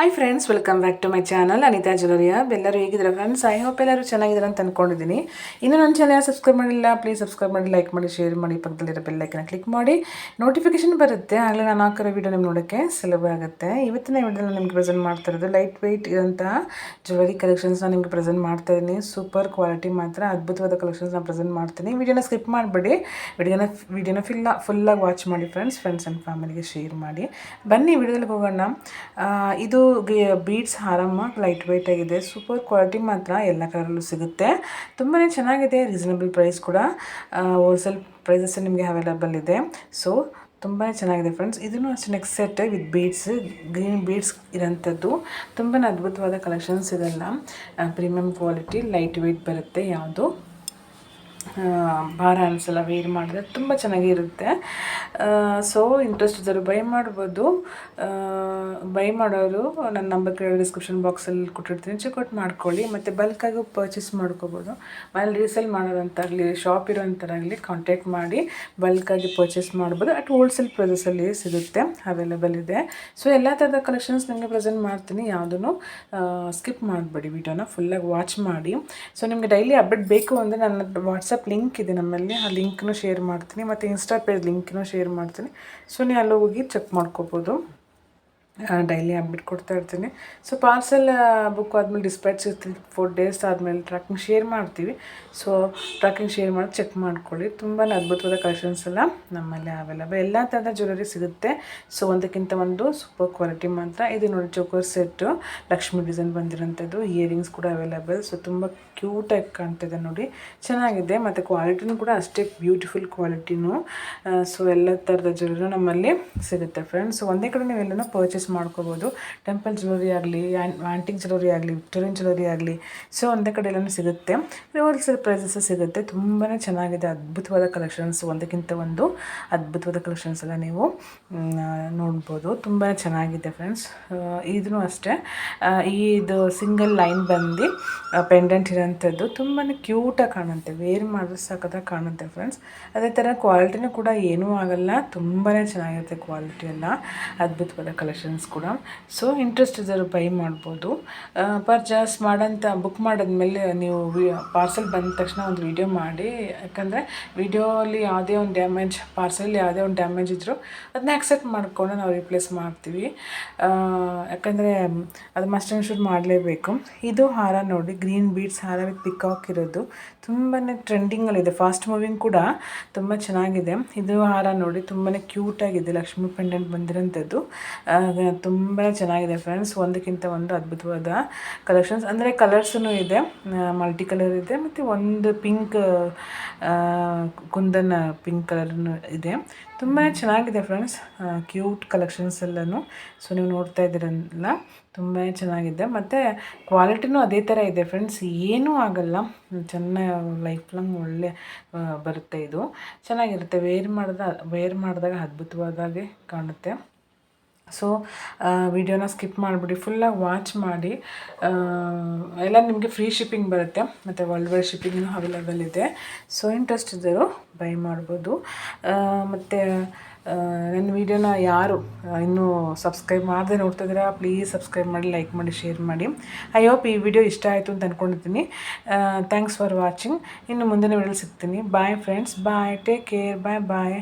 Hi friends, welcome back to my channel Anita ಜ್ಯುವೆಲರಿಯ. ಎಲ್ಲರೂ ಹೇಗಿದ್ದಾರೆ ಫ್ರೆಂಡ್ಸ್? ಐ ಹೋಪ್ ಎಲ್ಲರೂ ಚೆನ್ನಾಗಿದ್ದಾರೆ ಅಂತ ಅಂದ್ಕೊಂಡಿದ್ದೀನಿ. ಇನ್ನೂ ನನ್ನ ಚಾನಲ್ ಸಬ್ಸ್ಕ್ರೈಬ್ ಮಾಡಿಲ್ಲ, ಪ್ಲೀಸ್ ಸಬ್ಸ್ಕ್ರೈಬ್ ಮಾಡಿ, ಲೈಕ್ ಮಾಡಿ, ಶೇರ್ ಮಾಡಿ, ಪಕ್ಕದಲ್ಲಿರೋ ಬೆಲ್ ಐಕನ್ನ ಕ್ಲಿಕ್ ಮಾಡಿ, ನೋಟಿಫಿಕೇಶನ್ ಬರುತ್ತೆ. ಆಗಲೇ ನಾನು ಹಾಕಿರೋ ವೀಡಿಯೋ ನಿಮ್ಗೆ ನೋಡೋಕ್ಕೆ ಸುಲಭ ಆಗುತ್ತೆ. ಇವತ್ತಿನ ವಿಡಿಯೋನ ನಿಮ್ಗೆ ಪ್ರೆಸೆಂಟ್ ಮಾಡ್ತಾ ಇರೋದು ಲೈಟ್ ವೆಯ್ಟ್ ಇರೋಂತಹ ಜ್ಯುವೆಲರಿ ಕಲೆಕ್ಷನ್ಸ್ನ ನಿಮ್ಗೆ ಪ್ರೆಸೆಂಟ್ ಮಾಡ್ತಾ ಇದ್ದೀನಿ. ಸೂಪರ್ ಕ್ವಾಲಿಟಿ ಮಾತ್ರ ಅದ್ಭುತವಾದ ಕಲೆಕ್ಷನ್ಸ್ನ ಪ್ರೆಸೆಂಟ್ ಮಾಡ್ತೀನಿ. ವಿಡಿಯೋನ ಸ್ಕಿಪ್ ಮಾಡಬೇಡಿ, ವಿಡಿಯೋನ ಫುಲ್ಲಾಗಿ ವಾಚ್ ಮಾಡಿ ಫ್ರೆಂಡ್ಸ್ ಆ್ಯಂಡ್ ಫ್ಯಾಮಿಲಿಗೆ ಶೇರ್ ಮಾಡಿ. ಬನ್ನಿ ವಿಡಿಯೋದಲ್ಲಿ ಹೋಗೋಣ. ಇದು ಬೀಡ್ಸ್ ಹಾರಮ್ಮ ಲೈಟ್ ವೆಯ್ಟ್ ಆಗಿದೆ. ಸೂಪರ್ ಕ್ವಾಲಿಟಿ ಮಾತ್ರ ಎಲ್ಲ ಕಲರಲ್ಲೂ ಸಿಗುತ್ತೆ. ತುಂಬಾ ಚೆನ್ನಾಗಿದೆ. ರೀಸನಬಲ್ ಪ್ರೈಸ್ ಕೂಡ, ಹೋಲ್ಸೇಲ್ ಪ್ರೈಸಸ್ ನಿಮಗೆ ಅವೈಲಬಲ್ ಇದೆ. ಸೊ ತುಂಬಾ ಚೆನ್ನಾಗಿದೆ ಫ್ರೆಂಡ್ಸ್. ಇದನ್ನು ಅಷ್ಟೇ next set with beads, green beads ಇರೋಂಥದ್ದು. ತುಂಬಾ ಅದ್ಭುತವಾದ ಕಲೆಕ್ಷನ್ಸ್ ಇದೆಲ್ಲ. ಪ್ರೀಮಿಯಂ ಕ್ವಾಲಿಟಿ, ಲೈಟ್ ವೆಯ್ಟ್ ಬರುತ್ತೆ. ಯಾವುದು ಭಾರ ಅನಿಸಲ್ಲ, ವೇರ್ ಮಾಡಿದ್ರೆ ತುಂಬ ಚೆನ್ನಾಗಿರುತ್ತೆ. ಸೊ ಇಂಟ್ರೆಸ್ಟ್ ಇದ್ದರು ಬೈ ಮಾಡ್ಬೋದು. ಬೈ ಮಾಡೋರು ನನ್ನ ನಂಬರ್ ಕೆಳಗೆ ಡಿಸ್ಕ್ರಿಪ್ಷನ್ ಬಾಕ್ಸಲ್ಲಿ ಕೊಟ್ಟಿರ್ತೀನಿ, ಚೆಕ್ಔಟ್ ಮಾಡ್ಕೊಳ್ಳಿ. ಮತ್ತು ಬಲ್ಕಾಗೂ ಪರ್ಚೇಸ್ ಮಾಡ್ಕೋಬೋದು. ಮನೇಲಿ ರೀಸೇಲ್ ಮಾಡೋದಂತಾಗಲಿ, ಶಾಪ್ ಇರೋಂಥರಾಗಲಿ ಕಾಂಟ್ಯಾಕ್ಟ್ ಮಾಡಿ ಬಲ್ಕಾಗಿ ಪರ್ಚೇಸ್ ಮಾಡ್ಬೋದು. ಅಟ್ ಹೋಲ್ಸೇಲ್ ಪ್ರೈಸಲ್ಲಿ ಸಿಗುತ್ತೆ, ಅವೈಲೇಬಲ್ ಇದೆ. ಸೊ ಎಲ್ಲ ಥರದ ಕಲೆಕ್ಷನ್ಸ್ ನಿಮಗೆ ಪ್ರೆಸೆಂಟ್ ಮಾಡ್ತೀನಿ. ಯಾವುದೂ ಸ್ಕಿಪ್ ಮಾಡಬೇಡಿ, ವಿಡಿಯೋನ ಫುಲ್ಲಾಗಿ ವಾಚ್ ಮಾಡಿ. ಸೊ ನಿಮಗೆ ಡೈಲಿ ಅಪ್ಡೇಟ್ ಬೇಕು ಅಂದರೆ ನನ್ನ ವಾಟ್ಸಪ್ ಲಿಂಕ್ ಇದೆ ನಮ್ಮಲ್ಲಿ, ಆ ಲಿಂಕ್ನೂ ಶೇರ್ ಮಾಡ್ತೀನಿ. ಮತ್ತು ಇನ್ಸ್ಟಾ ಪೇಜ್ ಲಿಂಕ್ನೂ ಶೇರ್ ಮಾಡ್ತೀನಿ. ಸೊ ನೀವು ಅಲ್ಲಿ ಹೋಗಿ ಚೆಕ್ ಮಾಡ್ಕೋಬೋದು. ಡೈಲಿ ಅಪ್ಡೇಟ್ ಕೊಡ್ತಾ ಇರ್ತೀನಿ. ಸೊ ಪಾರ್ಸೆಲ್ ಬುಕ್ ಆದಮೇಲೆ ಡಿಸ್ಪ್ಯಾಚ್ 4 ಡೇಸ್ ಆದಮೇಲೆ ಟ್ರ್ಯಾಕಿಂಗ್ ಶೇರ್ ಮಾಡ್ತೀವಿ. ಸೊ ಟ್ರ್ಯಾಕಿಂಗ್ ಶೇರ್ ಮಾಡಿ ಚೆಕ್ ಮಾಡ್ಕೊಳ್ಳಿ. ತುಂಬಾ ಅದ್ಭುತವಾದ ಕಲೆಕ್ಷನ್ಸ್ ಎಲ್ಲ ನಮ್ಮಲ್ಲಿ ಅವೈಲೇಬಲ್. ಎಲ್ಲ ಥರದ ಜ್ಯುವೆಲರಿ ಸಿಗುತ್ತೆ. ಸೊ ಒಂದಕ್ಕಿಂತ ಒಂದು ಸೂಪರ್ ಕ್ವಾಲಿಟಿ ಮಾತ್ರ. ಇದು ನೋಡಿ ಚೋಕರ್ ಸೆಟ್ಟು, ಲಕ್ಷ್ಮಿ ಡಿಸೈನ್ ಬಂದಿರೋಂಥದ್ದು. ಇಯರಿಂಗ್ಸ್ ಕೂಡ ಅವೈಲೇಬಲ್. ಸೊ ತುಂಬ ಕ್ಯೂಟಾಗಿ ಕಾಣ್ತಿದೆ ನೋಡಿ, ಚೆನ್ನಾಗಿದೆ. ಮತ್ತು ಕ್ವಾಲಿಟಿನೂ ಕೂಡ ಅಷ್ಟೇ ಬ್ಯೂಟಿಫುಲ್ ಕ್ವಾಲಿಟಿನೂ. ಸೊ ಎಲ್ಲ ಥರದ ಜ್ಯುವೆಲರಿ ನಮ್ಮಲ್ಲಿ ಸಿಗುತ್ತೆ ಫ್ರೆಂಡ್ಸ್. ಒಂದೇ ಕಡೆ ನೀವೆಲ್ಲನೂ ಪರ್ಚೇಸ್ ಮಾಡ್ಕೋಬೋದು. ಟೆಂಪಲ್ ಜ್ಯುವೆಲರಿ ಆಗಲಿ, ಆ್ಯಂಟಿಕ್ ಜ್ಯುವೆಲರಿ ಆಗಲಿ, ವಿಕ್ಟೋರಿಯನ್ ಜ್ಯುವೆಲರಿ ಆಗಲಿ, ಸೊ ಒಂದೇ ಕಡೆ ಎಲ್ಲನೂ ಸಿಗುತ್ತೆ. ಹೋಲ್ಸೇಲ್ ಪ್ರೈಸಸ್ ಸಿಗುತ್ತೆ. ತುಂಬಾ ಚೆನ್ನಾಗಿದೆ. ಅದ್ಭುತವಾದ ಕಲೆಕ್ಷನ್ಸ್, ಒಂದಕ್ಕಿಂತ ಒಂದು ಅದ್ಭುತವಾದ ಕಲೆಕ್ಷನ್ಸ್ ಎಲ್ಲ ನೀವು ನೋಡ್ಬೋದು. ತುಂಬಾ ಚೆನ್ನಾಗಿದೆ ಫ್ರೆಂಡ್ಸ್. ಇದೂ ಅಷ್ಟೇ. ಇದು ಸಿಂಗಲ್ ಲೈನ್ ಬಂದು ಪೆಂಡೆಂಟ್ ಇರೋಂಥದ್ದು. ತುಂಬಾ ಕ್ಯೂಟಾಗಿ ಕಾಣುತ್ತೆ, ವೇರ್ ಮಾಡಿದ್ರೆ ಸಖತ್ತಾಗಿ ಕಾಣುತ್ತೆ ಫ್ರೆಂಡ್ಸ್. ಅದೇ ಥರ ಕ್ವಾಲಿಟಿನೂ ಕೂಡ ಏನೂ ಆಗಲ್ಲ, ತುಂಬಾ ಚೆನ್ನಾಗಿರುತ್ತೆ ಕ್ವಾಲಿಟಿ ಎಲ್ಲ. ಅದ್ಭುತವಾದ ಕಲೆಕ್ಷನ್ಸ್ ಕೂಡ. ಸೊ ಇಂಟ್ರೆಸ್ಟ್ ಇದ್ದರೂ ಬೈ ಮಾಡ್ಬೋದು. ಪರ್ಚೇಸ್ ಮಾಡೋಂಥ ಬುಕ್ ಮಾಡಿದ್ಮೇಲೆ ನೀವು ಪಾರ್ಸೆಲ್ ಬಂದ ತಕ್ಷಣ ಒಂದು ವಿಡಿಯೋ ಮಾಡಿ. ಯಾಕಂದರೆ ವಿಡಿಯೋಲಿ ಯಾವುದೇ ಒಂದು ಡ್ಯಾಮೇಜ್, ಪಾರ್ಸೆಲ್ ಯಾವುದೇ ಒಂದು ಡ್ಯಾಮೇಜ್ ಇದ್ದರೂ ಅದನ್ನ ಆಕ್ಸೆಪ್ಟ್ ಮಾಡಿಕೊಂಡು ನಾವು ರಿಪ್ಲೇಸ್ ಮಾಡ್ತೀವಿ. ಯಾಕಂದರೆ ಅದು ಮಸ್ಟ್ ಆ್ಯಂಡ್ ಶುಡ್ ಮಾಡಲೇಬೇಕು. ಇದು ಹಾರ ನೋಡಿ, ಗ್ರೀನ್ ಬೀಡ್ಸ್ ಹಾರ ವಿತ್ ಪಿಕಾಕ್ ಇರೋದು. ತುಂಬಾ ಟ್ರೆಂಡಿಂಗಲ್ಲಿದೆ, ಫಾಸ್ಟ್ ಮೂವಿಂಗ್ ಕೂಡ, ತುಂಬ ಚೆನ್ನಾಗಿದೆ. ಇದು ಹಾರ ನೋಡಿ, ತುಂಬಾ ಕ್ಯೂಟಾಗಿದೆ. ಲಕ್ಷ್ಮಿ ಪೆಂಡೆಂಟ್ ಬಂದಿರೋಂಥದ್ದು. ತುಂಬ ಚೆನ್ನಾಗಿದೆ ಫ್ರೆಂಡ್ಸ್. ಒಂದಕ್ಕಿಂತ ಒಂದು ಅದ್ಭುತವಾದ ಕಲೆಕ್ಷನ್ಸ್. ಅಂದರೆ ಕಲರ್ಸೂ ಇದೆ, ಮಲ್ಟಿ ಕಲರ್ ಇದೆ. ಮತ್ತು ಒಂದು ಪಿಂಕ್, ಕುಂದನ್ ಪಿಂಕ್ ಕಲರ್ನು ಇದೆ. ತುಂಬಾ ಚೆನ್ನಾಗಿದೆ ಫ್ರೆಂಡ್ಸ್. ಕ್ಯೂಟ್ ಕಲೆಕ್ಷನ್ಸ್ ಎಲ್ಲನೂ. ಸೊ ನೀವು ನೋಡ್ತಾ ಇದ್ದೀರಲ್ಲ, ತುಂಬಾ ಚೆನ್ನಾಗಿದೆ. ಮತ್ತು ಕ್ವಾಲಿಟಿನೂ ಅದೇ ಥರ ಇದೆ ಫ್ರೆಂಡ್ಸ್. ಏನೂ ಆಗಲ್ಲ, ಚೆನ್ನಾಗಿ ಲೈಫ್ ಲಾಂಗ್ ಒಳ್ಳೆ ಬರುತ್ತೆ. ಇದು ಚೆನ್ನಾಗಿರುತ್ತೆ. ವೇರ್ ಮಾಡಿದಾಗ ಅದ್ಭುತವಾದಾಗೆ ಕಾಣುತ್ತೆ. ಸೊ ವಿಡಿಯೋನ ಸ್ಕಿಪ್ ಮಾಡಿಬಿಡಿ, ಫುಲ್ಲಾಗಿ ವಾಚ್ ಮಾಡಿ. ಎಲ್ಲ ನಿಮಗೆ ಫ್ರೀ ಶಿಪ್ಪಿಂಗ್ ಬರುತ್ತೆ. ಮತ್ತು ವರ್ಲ್ಡ್ ವೈಡ್ ಶಿಪ್ಪಿಂಗೂ ಅವೈಲೇಬಲ್ ಇದೆ. ಸೊ ಇಂಟ್ರೆಸ್ಟ್ ಇದ್ದರೂ ಬೈ ಮಾಡ್ಬೋದು. ಮತ್ತು ನನ್ನ ವೀಡಿಯೋನ ಯಾರು ಇನ್ನೂ ಸಬ್ಸ್ಕ್ರೈಬ್ ಮಾಡದೆ ನೋಡ್ತಾ ಇದ್ದೀರಾ, ಪ್ಲೀಸ್ ಸಬ್ಸ್ಕ್ರೈಬ್ ಮಾಡಿ, ಲೈಕ್ ಮಾಡಿ, ಶೇರ್ ಮಾಡಿ. ಐ ಹೋಪ್ ಈ ವಿಡಿಯೋ ಇಷ್ಟ ಆಯಿತು ಅಂತ ಅಂದ್ಕೊಂಡಿದ್ದೀನಿ. Thanks for watching. ಇನ್ನು ಮುಂದಿನ ವಿಡಿಯೋಲಿ ಸಿಗ್ತೀನಿ. ಬಾಯ್ ಫ್ರೆಂಡ್ಸ್, ಬಾಯ್, ಟೇಕ್ ಕೇರ್, ಬಾಯ್ ಬಾಯ್.